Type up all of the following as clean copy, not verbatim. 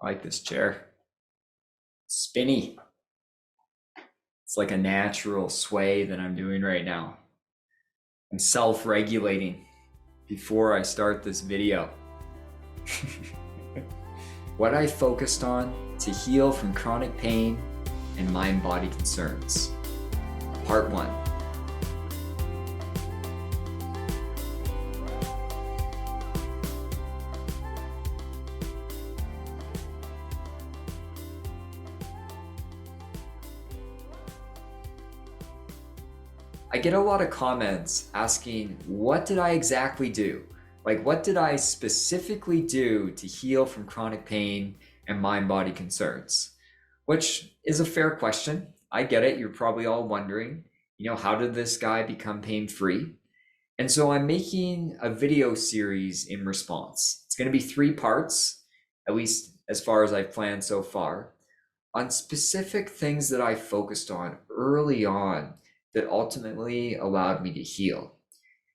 I like this chair. Spinny. It's like a natural sway that I'm doing right now. I'm self-regulating before I start this video. What I focused on to heal from chronic pain and mind-body concerns. Part 1. I get a lot of comments asking, what did I exactly do? Like, what did I specifically do to heal from chronic pain and mind-body concerns? Which is a fair question. I get it. You're probably all wondering, how did this guy become pain-free? And so I'm making a video series in response. It's going to be 3 parts, at least as far as I've planned so far, on specific things that I focused on early on that ultimately allowed me to heal.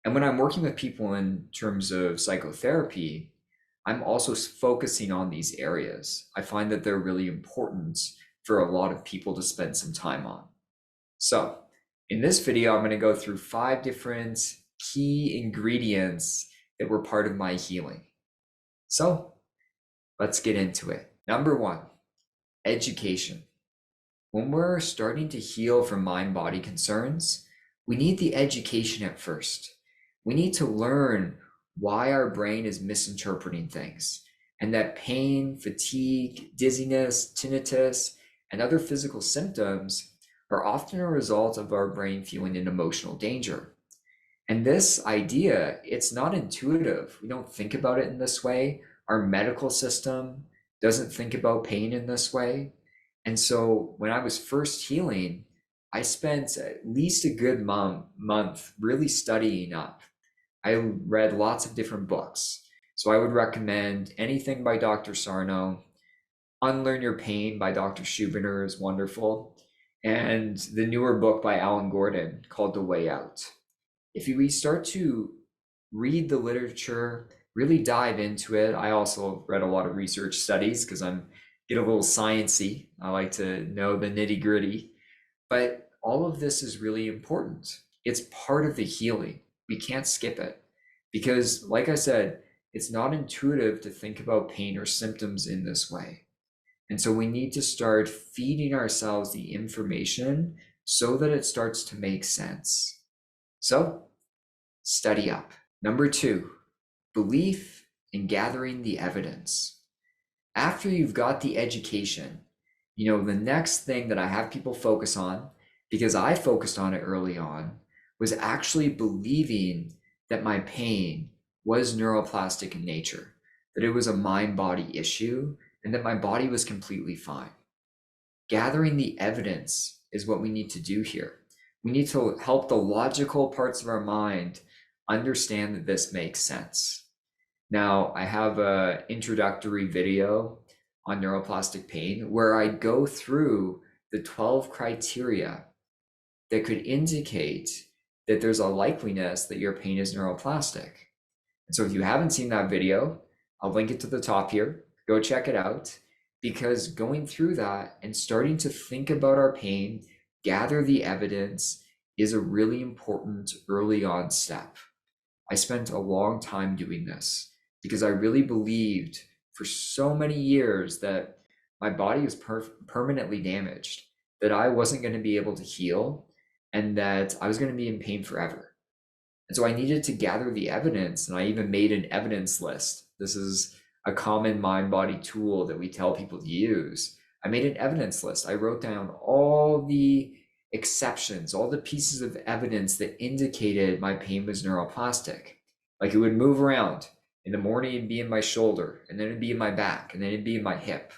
And when I'm working with people in terms of psychotherapy, I'm also focusing on these areas. I find that they're really important for a lot of people to spend some time on. So in this video, I'm going to go through 5 different key ingredients that were part of my healing. So let's get into it. Number 1, education. When we're starting to heal from mind-body concerns, we need the education at first. We need to learn why our brain is misinterpreting things, and that pain, fatigue, dizziness, tinnitus, and other physical symptoms are often a result of our brain feeling an emotional danger. And this idea, it's not intuitive. We don't think about it in this way. Our medical system doesn't think about pain in this way. And so when I was first healing, I spent at least a good month really studying up. I read lots of different books. So I would recommend anything by Dr. Sarno. Unlearn Your Pain by Dr. Schubiner is wonderful. And the newer book by Alan Gordon called The Way Out. If we start to read the literature, really dive into it. I also read a lot of research studies because I'm get a little sciencey. I like to know the nitty gritty, but all of this is really important. It's part of the healing. We can't skip it because, like I said, it's not intuitive to think about pain or symptoms in this way. And so we need to start feeding ourselves the information so that it starts to make sense. So study up. Number 2, belief in gathering the evidence. After you've got the education, the next thing that I have people focus on, because I focused on it early on, was actually believing that my pain was neuroplastic in nature, that it was a mind-body issue, and that my body was completely fine. Gathering the evidence is what we need to do here. We need to help the logical parts of our mind understand that this makes sense. Now, I have an introductory video on neuroplastic pain where I go through the 12 criteria that could indicate that there's a likeliness that your pain is neuroplastic. And so if you haven't seen that video, I'll link it to the top here. Go check it out, because going through that and starting to think about our pain, gather the evidence, is a really important early on step. I spent a long time doing this because I really believed for so many years that my body was permanently damaged, that I wasn't going to be able to heal, and that I was going to be in pain forever. And so I needed to gather the evidence, and I even made an evidence list. This is a common mind-body tool that we tell people to use. I made an evidence list. I wrote down all the exceptions, all the pieces of evidence that indicated my pain was neuroplastic. Like, it would move around. In the morning, it'd be in my shoulder, and then it'd be in my back, and then it'd be in my hip.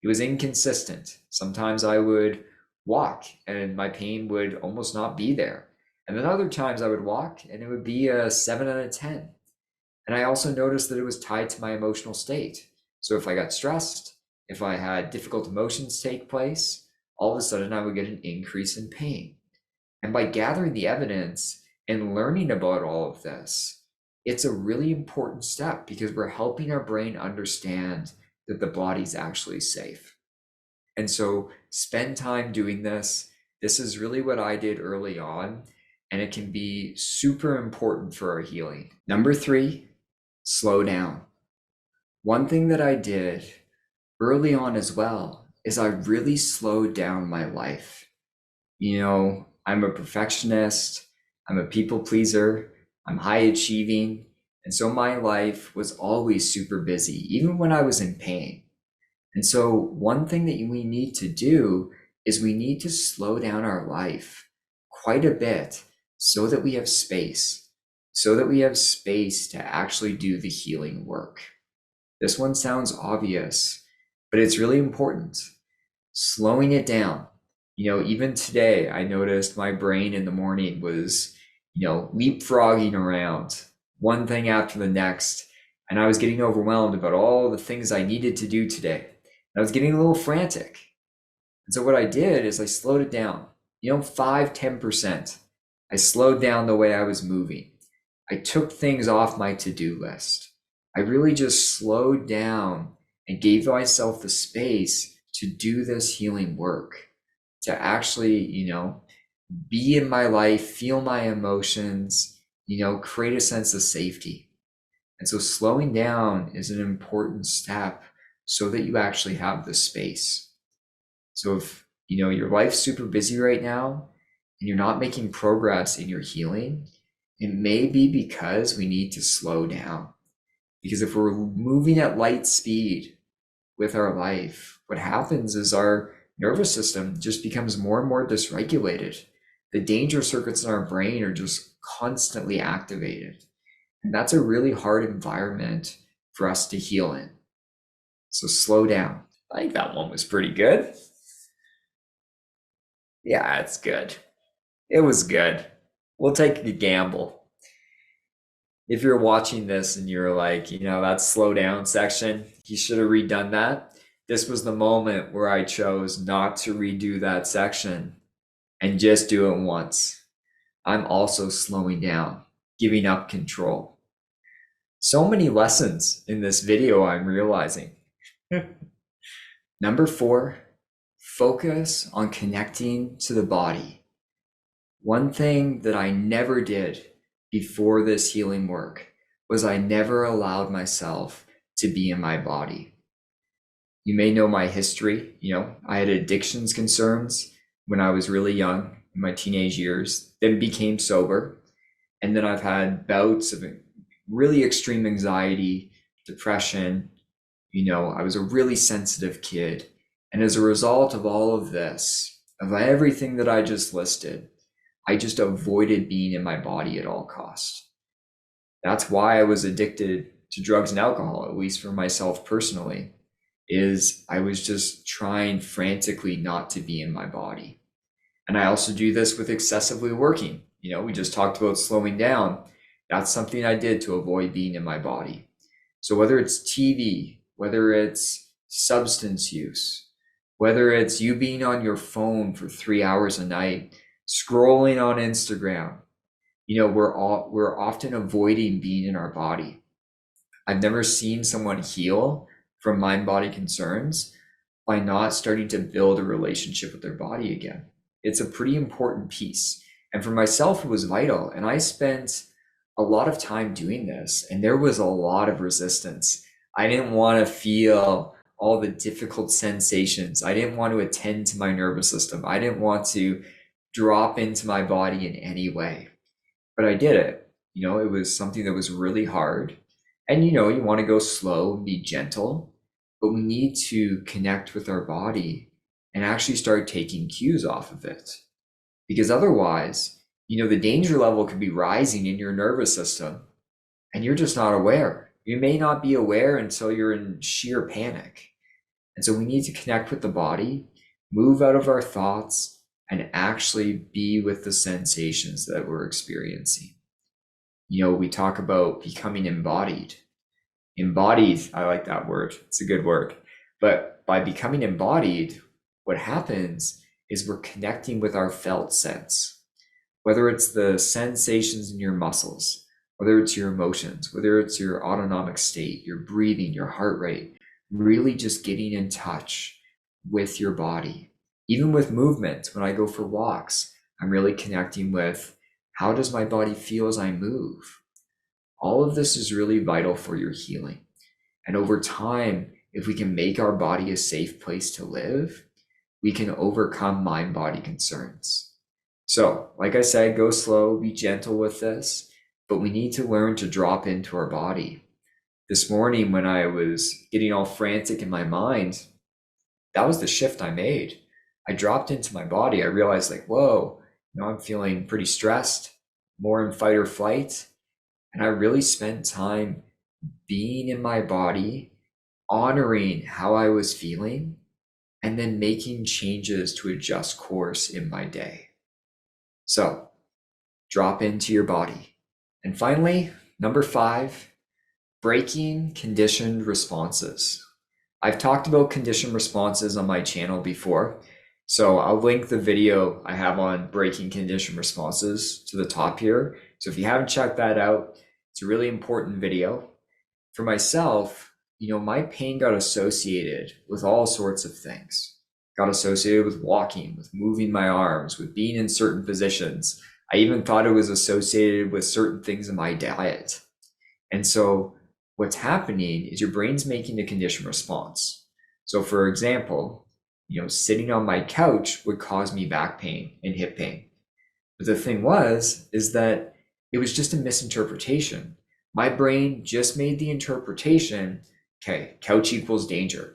It was inconsistent. Sometimes I would walk and my pain would almost not be there. And then other times I would walk and it would be a 7 out of 10. And I also noticed that it was tied to my emotional state. So if I got stressed, if I had difficult emotions take place, all of a sudden I would get an increase in pain. And by gathering the evidence and learning about all of this, it's a really important step because we're helping our brain understand that the body's actually safe. And so spend time doing this. This is really what I did early on, and it can be super important for our healing. Number 3, slow down. One thing that I did early on as well is I really slowed down my life. I'm a perfectionist, I'm a people pleaser, I'm high achieving. And so my life was always super busy, even when I was in pain. And so one thing that we need to do is we need to slow down our life quite a bit so that we have space, to actually do the healing work. This one sounds obvious, but it's really important. Slowing it down. Even today, I noticed my brain in the morning was, leapfrogging around one thing after the next. And I was getting overwhelmed about all the things I needed to do today. I was getting a little frantic. And so what I did is I slowed it down, 5-10%. I slowed down the way I was moving. I took things off my to-do list. I really just slowed down and gave myself the space to do this healing work, to actually, be in my life, feel my emotions, create a sense of safety. And so slowing down is an important step so that you actually have the space. So if, your life's super busy right now and you're not making progress in your healing, it may be because we need to slow down. Because if we're moving at light speed with our life, what happens is our nervous system just becomes more and more dysregulated. The danger circuits in our brain are just constantly activated. And that's a really hard environment for us to heal in. So slow down. I think that one was pretty good. Yeah, it's good. It was good. We'll take a gamble. If you're watching this and you're like, that slow down section, you should have redone that. This was the moment where I chose not to redo that section and just do it once. I'm also slowing down, giving up control. So many lessons in this video I'm realizing. Number 4, focus on connecting to the body. One thing that I never did before this healing work was I never allowed myself to be in my body. You may know my history. I had addictions concerns when I was really young, in my teenage years, then became sober. And then I've had bouts of really extreme anxiety, depression. I was a really sensitive kid. And as a result of all of this, of everything that I just listed, I just avoided being in my body at all costs. That's why I was addicted to drugs and alcohol, at least for myself personally, is I was just trying frantically not to be in my body. And I also do this with excessively working. We just talked about slowing down. That's something I did to avoid being in my body. So whether it's TV, whether it's substance use, whether it's you being on your phone for 3 hours a night, scrolling on Instagram, we're often avoiding being in our body. I've never seen someone heal from mind-body concerns by not starting to build a relationship with their body again. It's a pretty important piece. And for myself, it was vital. And I spent a lot of time doing this, and there was a lot of resistance. I didn't want to feel all the difficult sensations. I didn't want to attend to my nervous system. I didn't want to drop into my body in any way. But I did it. It was something that was really hard. And you want to go slow and be gentle, but we need to connect with our body and actually start taking cues off of it. Because otherwise, the danger level could be rising in your nervous system and you're just not aware. You may not be aware until you're in sheer panic. And so we need to connect with the body, move out of our thoughts, and actually be with the sensations that we're experiencing. We talk about becoming embodied. Embodied, I like that word. It's a good word. But by becoming embodied, what happens is we're connecting with our felt sense. Whether it's the sensations in your muscles, whether it's your emotions, whether it's your autonomic state, your breathing, your heart rate, really just getting in touch with your body. Even with movement, when I go for walks, I'm really connecting with how does my body feel as I move? All of this is really vital for your healing. And over time, if we can make our body a safe place to live, we can overcome mind-body concerns. So, like I said, go slow, be gentle with this, but we need to learn to drop into our body. This morning, when I was getting all frantic in my mind, that was the shift I made. I dropped into my body. I realized, like, whoa, I'm feeling pretty stressed, more in fight or flight. And I really spent time being in my body, honoring how I was feeling, and then making changes to adjust course in my day. So drop into your body. And finally, number 5, breaking conditioned responses. I've talked about conditioned responses on my channel before, so I'll link the video I have on breaking conditioned responses to the top here. So if you haven't checked that out, it's a really important video. For myself, my pain got associated with all sorts of things. Got associated with walking, with moving my arms, with being in certain positions. I even thought it was associated with certain things in my diet. And so what's happening is your brain's making a conditioned response. So for example, sitting on my couch would cause me back pain and hip pain. But the thing is that it was just a misinterpretation. My brain just made the interpretation, okay, couch equals danger.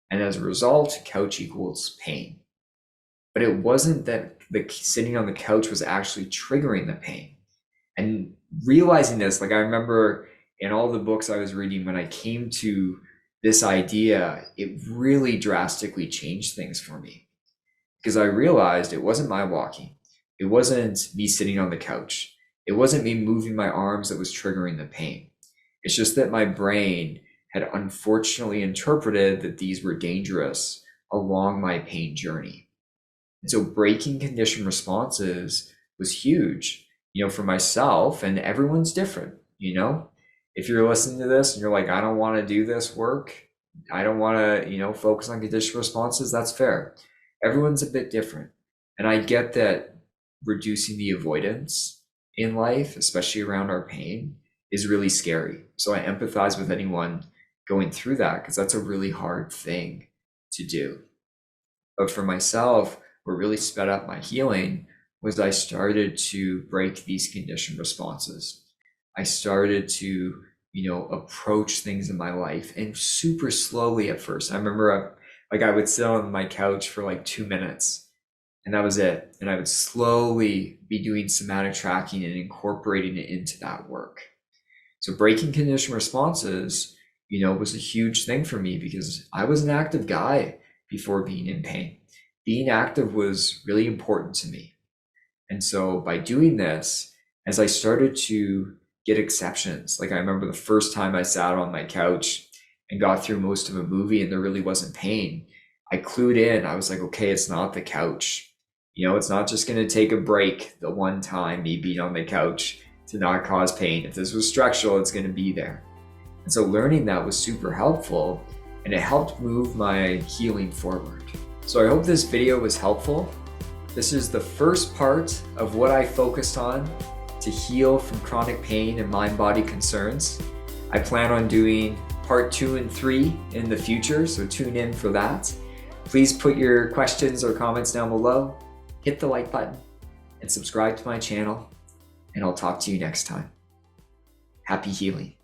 And as a result, couch equals pain. But it wasn't that the sitting on the couch was actually triggering the pain. And realizing this, like I remember in all the books I was reading, when I came to this idea, it really drastically changed things for me. Because I realized it wasn't my walking. It wasn't me sitting on the couch. It wasn't me moving my arms that was triggering the pain. It's just that my brain had unfortunately interpreted that these were dangerous along my pain journey. And so breaking conditioned responses was huge, for myself, and everyone's different, If you're listening to this and you're like, I don't want to do this work, I don't want to, focus on conditioned responses, that's fair. Everyone's a bit different. And I get that reducing the avoidance in life, especially around our pain, is really scary. So I empathize with anyone going through that, because that's a really hard thing to do. But for myself, what really sped up my healing was I started to break these conditioned responses. I started to, approach things in my life, and super slowly at first. I remember I would sit on my couch for like 2 minutes, and that was it. And I would slowly be doing somatic tracking and incorporating it into that work. So breaking conditioned responses, was a huge thing for me, because I was an active guy before being in pain. Being active was really important to me. And so by doing this, as I started to get exceptions, like I remember the first time I sat on my couch and got through most of a movie and there really wasn't pain, I clued in. I was like, okay, it's not the couch. It's not just going to take a break the one time me being on the couch to not cause pain. If this was structural, it's going to be there. And so learning that was super helpful, and it helped move my healing forward. So I hope this video was helpful. This is the first part of what I focused on to heal from chronic pain and mind-body concerns. I plan on doing part 2 and 3 in the future, so tune in for that. Please put your questions or comments down below, hit the like button, and subscribe to my channel, and I'll talk to you next time. Happy healing.